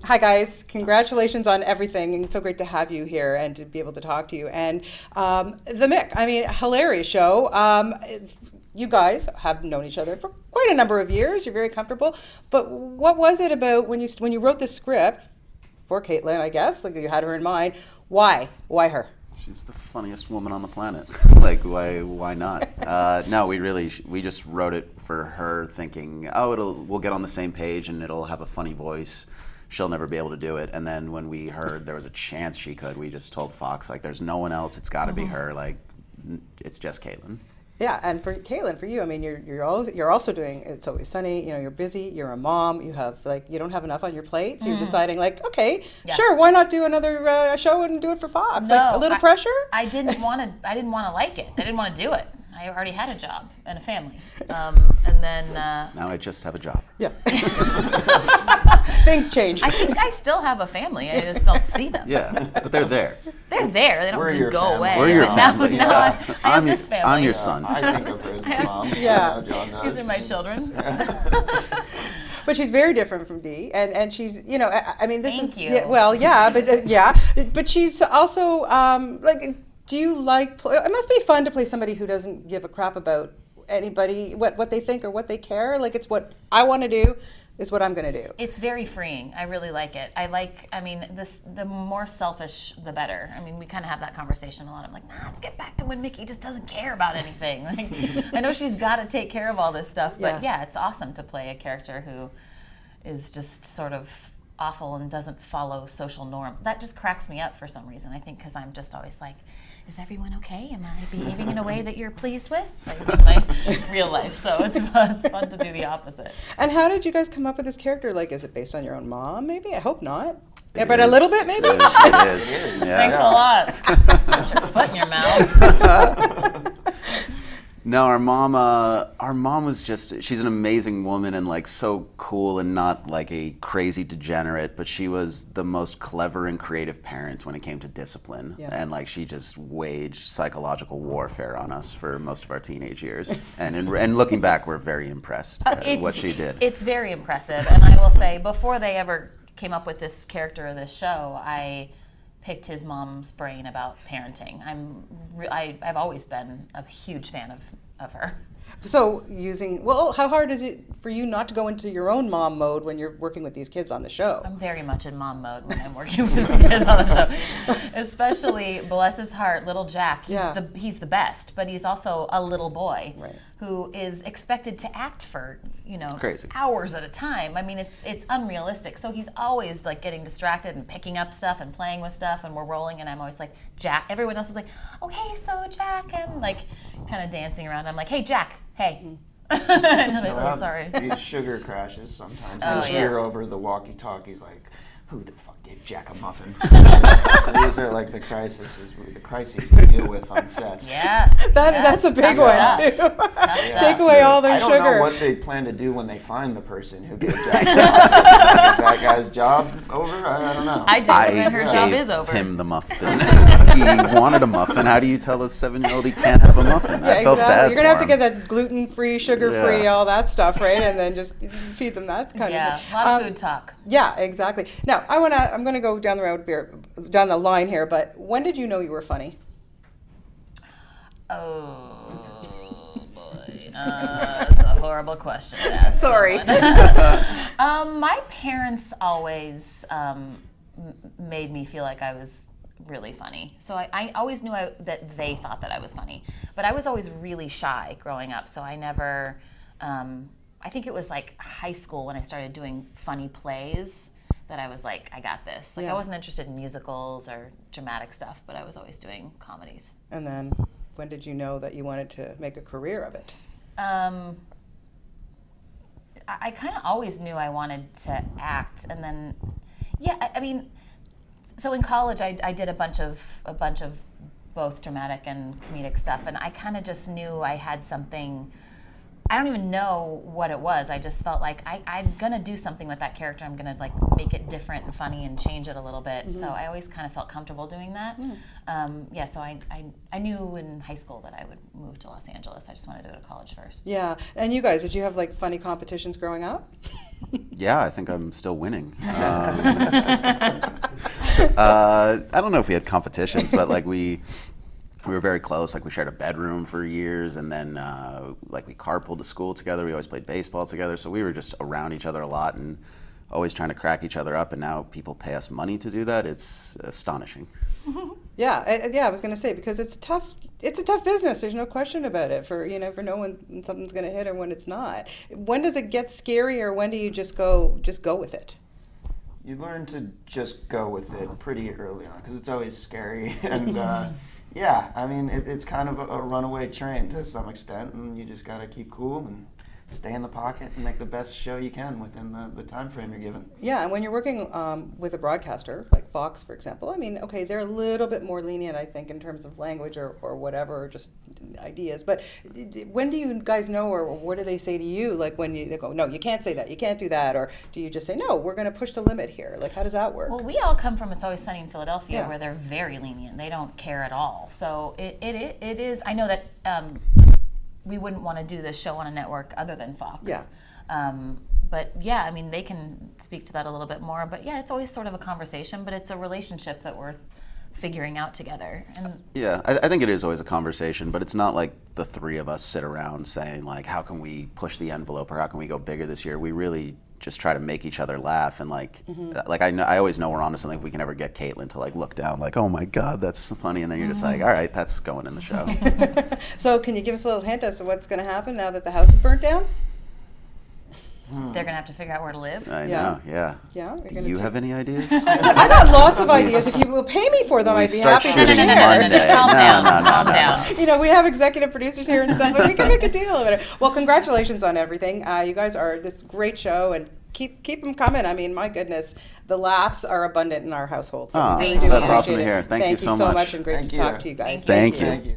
Hi guys, congratulations on everything. It's so great to have you here and to be able to talk to you. And the Mick, I mean, hilarious show. You guys have known each other for quite a number of years. You're very comfortable. But what was it about when you wrote the script for Kaitlin, I guess, like you had her in mind, why her? She's the funniest woman on the planet. Like, why not? No, we just wrote it for her, thinking, we'll get on the same page and it'll have a funny voice. She'll never be able to do it. And then when we heard there was a chance she could, we just told Fox, like, there's no one else. It's got to be her. Like, it's just Kaitlin. Yeah, and for Kaitlin, for you, I mean, you're also doing It's Always Sunny. You know, you're busy. You're a mom. You have you don't have enough on your plate, so you're deciding like, okay, sure, why not do another show and do it for Fox? No, like a little pressure. I didn't want to like it. I didn't want to do it. I already had a job and a family, and then now I just have a job. Yeah. Things change. I think I still have a family. I just don't see them. Yeah, but they're there. They're there. They don't just go family. away. We're your family. Now I have this family. I'm your son. I think of her as my mom. Yeah. John knows. These are my children. But she's very different from Dee, and she's, you know, I mean, this Thank is you. Yeah, well, yeah, but she's also like. Do you like? It must be fun to play somebody who doesn't give a crap about anybody, what they think or what they care. Like, it's what I want to do is what I'm going to do. It's very freeing. I really like it. I mean, the more selfish, the better. I mean, we kind of have that conversation a lot. I'm like, let's get back to when Mickey just doesn't care about anything. Like, I know she's got to take care of all this stuff, but yeah, it's awesome to play a character who is just sort of awful and doesn't follow social norm. That just cracks me up for some reason. I think because I'm just always like, is everyone okay? Am I behaving in a way that you're pleased with? Like in my real life, so it's fun to do the opposite. And how did you guys come up with this character? Like, is it based on your own mom? Maybe. I hope not. Yeah, but a little bit, maybe. It is. Yeah. Thanks a lot. Put your foot in your mouth. No, our mom was just, she's an amazing woman and like so cool and not like a crazy degenerate, but she was the most clever and creative parent when it came to discipline. Yeah. And like she just waged psychological warfare on us for most of our teenage years. And looking back, we're very impressed at what she did. It's very impressive. And I will say, before they ever came up with this character of this show, I picked his mom's brain about parenting. I've always been a huge fan of her. So how hard is it for you not to go into your own mom mode when you're working with these kids on the show? I'm very much in mom mode when I'm working with the kids on the show. Especially, bless his heart, little Jack. He's the best, but he's also a little boy who is expected to act for, hours at a time. I mean, it's unrealistic. So he's always like getting distracted and picking up stuff and playing with stuff, and we're rolling, and I'm always like, Jack. Everyone else is like, okay, so Jack, and like kind of dancing around. I'm like, hey, Jack, hey. And I'm like, oh, sorry. These sugar crashes sometimes. Oh, You yeah. hear over the walkie-talkies like, who the fuck gave Jack a muffin? These are like the crises we deal with on set. Yeah. That's a big one too. Take away all their sugar. I don't know what they plan to do when they find the person who gave Jack the muffin. Is that guy's job over? I don't know. I did, and her job is over. Him the muffin. He wanted a muffin. How do you tell a 7-year-old he can't have a muffin? Yeah, I felt bad. You're gonna have to for get him. that gluten-free, sugar-free, all that stuff, right? And then just feed them that kind of thing. A lot of food talk. Yeah, exactly. Now, I'm gonna go down the line here, but when did you know you were funny? Oh boy, that's a horrible question to ask. Sorry. My parents always made me feel like I was really funny. So I always knew that they thought that I was funny. But I was always really shy growing up, so I never, I think it was like high school when I started doing funny plays that I was like, I got this. Like I wasn't interested in musicals or dramatic stuff, but I was always doing comedies. And then when did you know that you wanted to make a career of it? I kind of always knew I wanted to act, and then, I mean, so in college I did a bunch of both dramatic and comedic stuff, and I kind of just knew I had something. I don't even know what it was. I just felt like I'm gonna do something with that character. I'm gonna like make it different and funny and change it a little bit. Mm-hmm. So I always kind of felt comfortable doing that. So I knew in high school that I would move to Los Angeles. I just wanted to go to college first. Yeah, and you guys, did you have like funny competitions growing up? Yeah, I think I'm still winning. I don't know if we had competitions, but like we were very close. Like we shared a bedroom for years, and then like we carpooled to school together. We always played baseball together, so we were just around each other a lot and always trying to crack each other up. And now people pay us money to do that. It's astonishing. Yeah, I was going to say, because it's tough. It's a tough business. There's no question about it. You never know when something's going to hit or when it's not. When does it get scary, or when do you just go with it? You learn to just go with it pretty early on because it's always scary. And yeah, I mean, it's kind of a runaway train to some extent, and you just got to keep cool and stay in the pocket and make the best show you can within the time frame you're given. Yeah, and when you're working with a broadcaster, like Fox, for example, I mean, okay, they're a little bit more lenient, I think, in terms of language or whatever, or just ideas. But when do you guys know, or what do they say to you? Like when they go, no, you can't say that, you can't do that, or do you just say, no, we're going to push the limit here? Like, how does that work? Well, we all come from It's Always Sunny in Philadelphia, Yeah. where they're very lenient. They don't care at all. So it is. I know that we wouldn't want to do this show on a network other than Fox. Yeah. But yeah, I mean, they can speak to that a little bit more. But yeah, it's always sort of a conversation, but it's a relationship that we're figuring out together. And Yeah, I think it is always a conversation, but it's not like the three of us sit around saying like, how can we push the envelope or how can we go bigger this year? We really just try to make each other laugh, and like I always know we're onto something if we can ever get Kaitlin to like look down like, oh my God, that's so funny, and then you're just like, all right, that's going in the show. So can you give us a little hint as to what's going to happen now that the house is burnt down? they're gonna have to figure out where to live. I Yeah. know, yeah. Yeah, Do you have any ideas? I got lots of ideas. If you will pay me for them, We I'd be start happy to shooting share. Monday. Calm down, calm No. down. You know, we have executive producers here and stuff, but we can make a deal of it. Well, congratulations on everything. You guys are this great show, and keep them coming. I mean, my goodness, the laughs are abundant in our household. So Aw, we really do that's appreciate awesome to it. hear. Thank you so so much. much, and great Thank to you. talk to you guys. Thank you. Thank you.